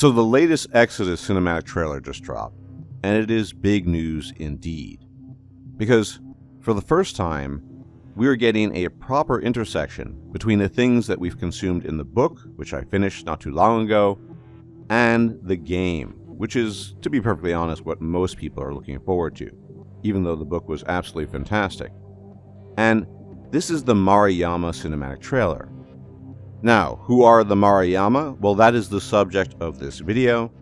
So the latest Exodus cinematic trailer just dropped, and it is big news indeed. Because for the first time, we are getting a proper intersection between the things that we've consumed in the book, which I finished not too long ago, and the game, which is, to be perfectly honest, what most people are looking forward to, even though the book was absolutely fantastic. And this is the Yama cinematic trailer. Now, who are the Yama? Well, that is the subject of this video,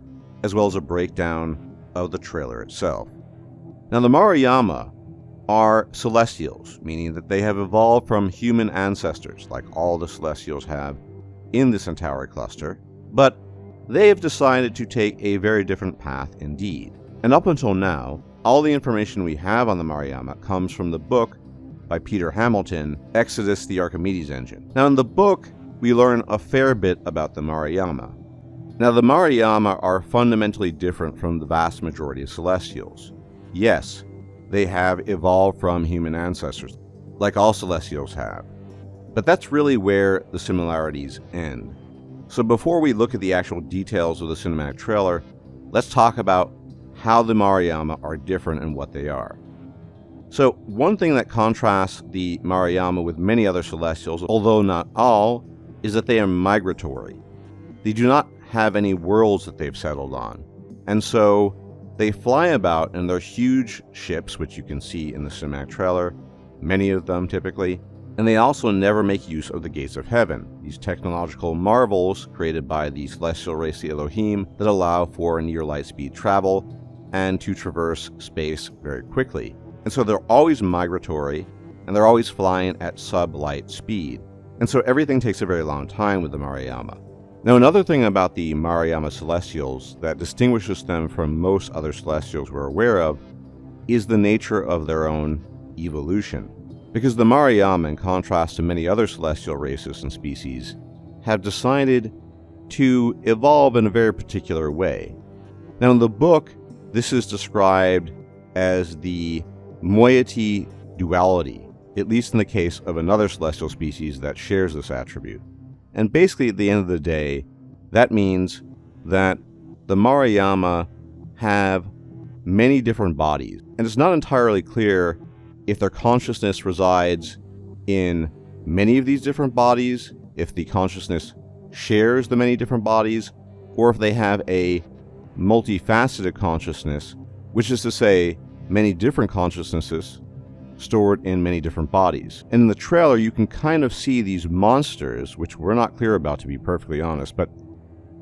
as well as a breakdown of the trailer itself. Now, the Yama are celestials, meaning that they have evolved from human ancestors, like all the celestials have in the Centauri cluster, but they have decided to take a very different path indeed. And up until now, all the information we have on the Yama comes from the book by Peter Hamilton, Exodus the Archimedes Engine. Now, in the book, we learn a fair bit about the Yama. Now, the Yama are fundamentally different from the vast majority of celestials. Yes, they have evolved from human ancestors, like all celestials have. But that's really where the similarities end. So before we look at the actual details of the cinematic trailer, let's talk about how the Yama are different and what they are. So one thing that contrasts the Yama with many other celestials, although not all, is that they are migratory. They do not have any worlds that they've settled on, and so they fly about in their huge ships, which you can see in the cinematic trailer, many of them typically, and they also never make use of the gates of heaven, these technological marvels created by the celestial race, the Elohim, that allow for near light speed travel and to traverse space very quickly. And so they're always migratory, and they're always flying at sub-light speed. And so everything takes a very long time with the Yama. Now, another thing about the Yama celestials that distinguishes them from most other celestials we're aware of is the nature of their own evolution. Because the Yama, in contrast to many other celestial races and species, have decided to evolve in a very particular way. Now, in the book, this is described as the moiety duality, at least in the case of another celestial species that shares this attribute. And basically, at the end of the day, that means that the Yama have many different bodies, and it's not entirely clear if their consciousness resides in many of these different bodies, if the consciousness shares the many different bodies, or if they have a multifaceted consciousness, which is to say, many different consciousnesses stored in many different bodies. And in the trailer, you can kind of see these monsters, which we're not clear about, to be perfectly honest, but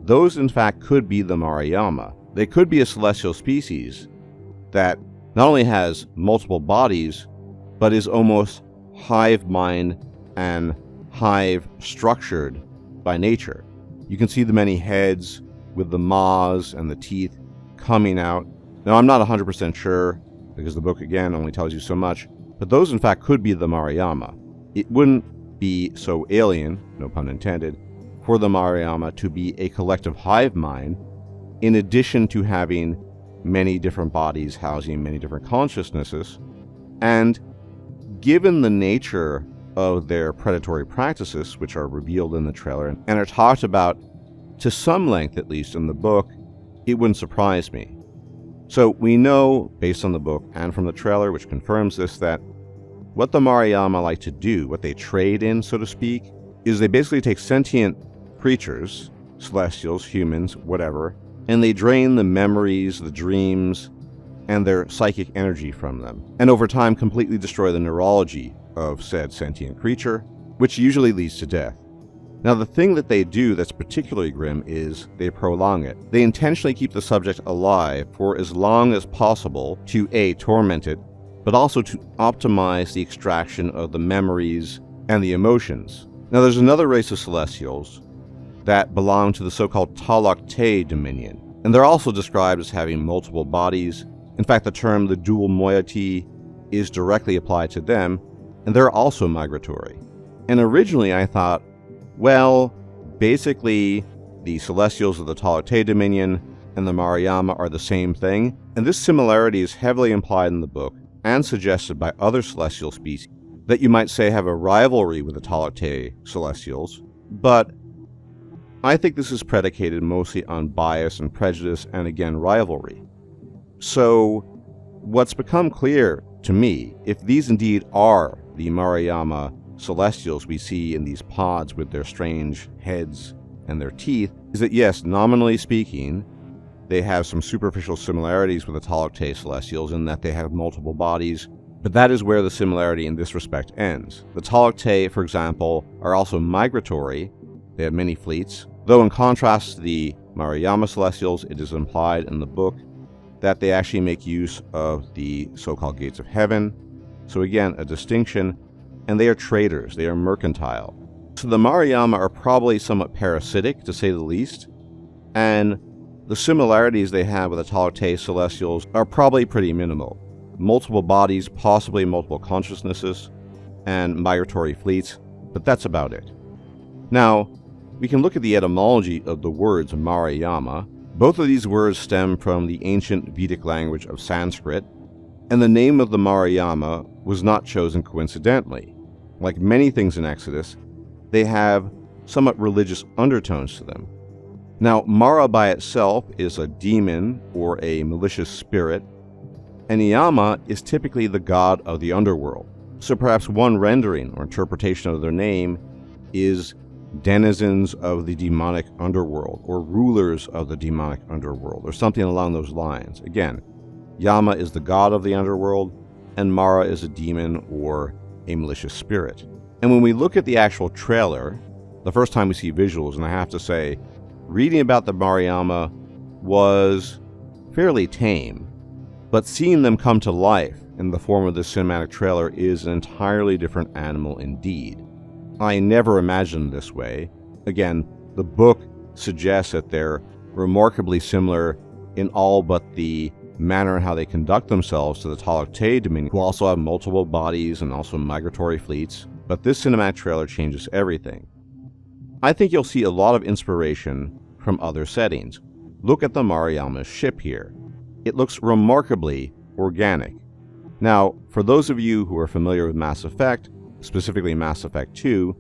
those in fact could be the Yama. They could be a celestial species that not only has multiple bodies, but is almost hive mind and hive structured by nature. You can see the many heads with the maws and the teeth coming out. Now, I'm not 100% sure, because the book, again, only tells you so much, but those, in fact, could be the Yama. It wouldn't be so alien, no pun intended, for the Yama to be a collective hive mind, in addition to having many different bodies housing many different consciousnesses. And given the nature of their predatory practices, which are revealed in the trailer and are talked about to some length, at least in the book, it wouldn't surprise me. So we know, based on the book and from the trailer, which confirms this, that what the Yama like to do, what they trade in, so to speak, is they basically take sentient creatures, celestials, humans, whatever, and they drain the memories, the dreams, and their psychic energy from them, and over time completely destroy the neurology of said sentient creature, which usually leads to death. Now, the thing that they do that's particularly grim is they prolong it. They intentionally keep the subject alive for as long as possible to A, torment it, but also to optimize the extraction of the memories and the emotions. Now, there's another race of celestials that belong to the so-called Talak dominion, and they're also described as having multiple bodies. In fact, the term the dual moiety is directly applied to them, and they're also migratory. And originally I thought, well, basically the celestials of the Talak dominion and the Yama are the same thing, and this similarity is heavily implied in the book and suggested by other celestial species that you might say have a rivalry with the Talak celestials, but I think this is predicated mostly on bias and prejudice and, again, rivalry. So, what's become clear to me, if these indeed are the Maruyama celestials we see in these pods with their strange heads and their teeth, is that yes, nominally speaking, they have some superficial similarities with the Taloctae celestials in that they have multiple bodies, but that is where the similarity in this respect ends. The Taloctae, for example, are also migratory. They have many fleets, though in contrast to the Maruyama celestials, it is implied in the book that they actually make use of the so-called gates of heaven. So again, a distinction, and they are traders, they are mercantile. So the Maruyama are probably somewhat parasitic, to say the least, and the similarities they have with the Taloctae celestials are probably pretty minimal. Multiple bodies, possibly multiple consciousnesses, and migratory fleets, but that's about it. Now, we can look at the etymology of the words Maruyama. Both of these words stem from the ancient Vedic language of Sanskrit, and the name of the Maruyama was not chosen coincidentally. Like many things in Exodus, they have somewhat religious undertones to them. Now, Mara by itself is a demon or a malicious spirit, and Yama is typically the god of the underworld. So perhaps one rendering or interpretation of their name is denizens of the demonic underworld, or rulers of the demonic underworld, or something along those lines. Again, Yama is the god of the underworld, and Mara is a demon or a malicious spirit. And when we look at the actual trailer, the first time we see visuals, and I have to say, reading about the Maruyama was fairly tame, but seeing them come to life in the form of this cinematic trailer is an entirely different animal indeed. I never imagined this way. Again, the book suggests that they're remarkably similar in all but the manner in how they conduct themselves to the Taloctae dominion, who also have multiple bodies and also migratory fleets. But this cinematic trailer changes everything. I think you'll see a lot of inspiration from other settings. Look at the Maruyama ship here. It looks remarkably organic. Now, for those of you who are familiar with Mass Effect, specifically Mass Effect 2,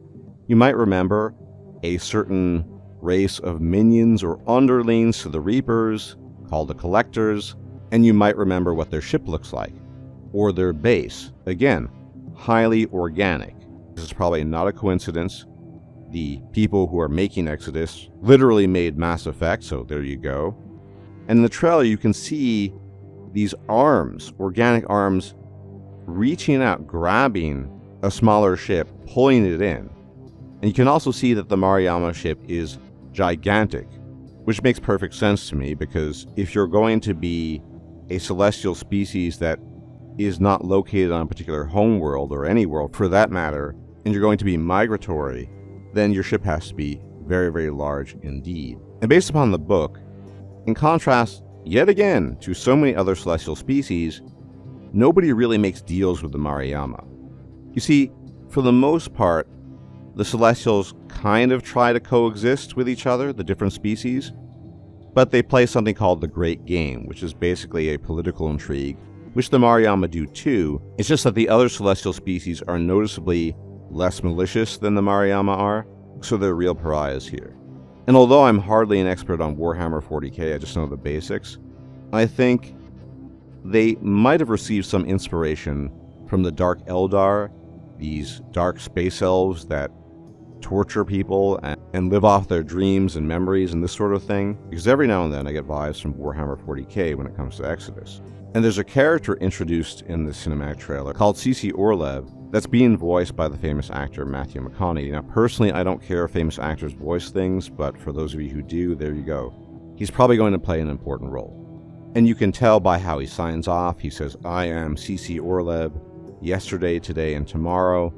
you might remember a certain race of minions or underlings to the Reapers called the Collectors, and you might remember what their ship looks like, or their base. Again, highly organic. This is probably not a coincidence. The people who are making Exodus literally made Mass Effect, so there you go. And in the trailer you can see these arms, organic arms, reaching out, grabbing a smaller ship, pulling it in. And you can also see that the Maruyama ship is gigantic, which makes perfect sense to me, because if you're going to be a celestial species that is not located on a particular homeworld, or any world for that matter, and you're going to be migratory, then your ship has to be very, very large indeed. And based upon the book, in contrast, yet again, to so many other celestial species, nobody really makes deals with the Maruyama. You see, for the most part, the Celestials kind of try to coexist with each other, the different species, but they play something called the Great Game, which is basically a political intrigue, which the Maruyama do too. It's just that the other celestial species are noticeably less malicious than the Maruyama are, so they're real pariahs here. And although I'm hardly an expert on Warhammer 40k, I just know the basics, I think they might have received some inspiration from the Dark Eldar, these dark space elves that torture people and live off their dreams and memories and this sort of thing, because every now and then I get vibes from Warhammer 40k when it comes to Exodus. And there's a character introduced in the cinematic trailer called CC Orlev that's being voiced by the famous actor Matthew McConaughey. Now, personally, I don't care if famous actors voice things, but for those of you who do, there you go. He's probably going to play an important role. And you can tell by how he signs off. He says, "I am CC Orlev, yesterday, today, and tomorrow,"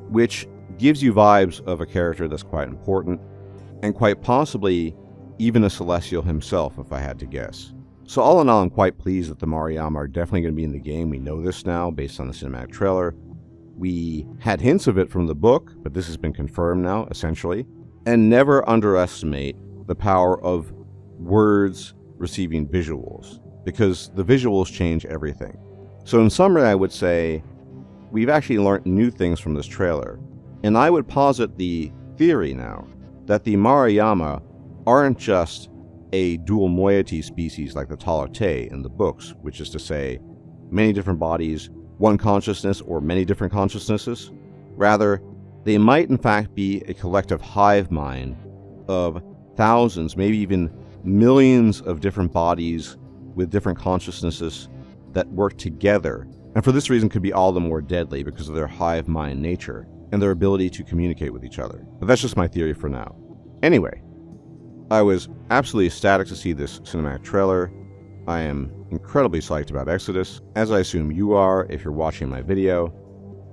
which gives you vibes of a character that's quite important, and quite possibly even a Celestial himself, if I had to guess. So all in all, I'm quite pleased that the Maruyama are definitely going to be in the game. We know this now, based on the cinematic trailer. We had hints of it from the book, but this has been confirmed now, essentially. And never underestimate the power of words receiving visuals, because the visuals change everything. So in summary, I would say we've actually learned new things from this trailer. And I would posit the theory now that the Yama aren't just a dual moiety species like the Taller Te in the books, which is to say, many different bodies, one consciousness, or many different consciousnesses. Rather, they might in fact be a collective hive mind of thousands, maybe even millions of different bodies with different consciousnesses that work together, and for this reason could be all the more deadly because of their hive mind nature and their ability to communicate with each other. But that's just my theory for now. Anyway, I was absolutely ecstatic to see this cinematic trailer. I am incredibly psyched about Exodus, as I assume you are if you're watching my video.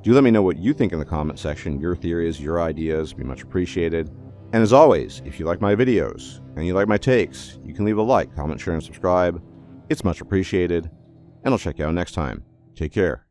Do let me know what you think in the comment section. Your theories, your ideas would be much appreciated. And as always, if you like my videos and you like my takes, you can leave a like, comment, share, and subscribe. It's much appreciated. And I'll check you out next time. Take care.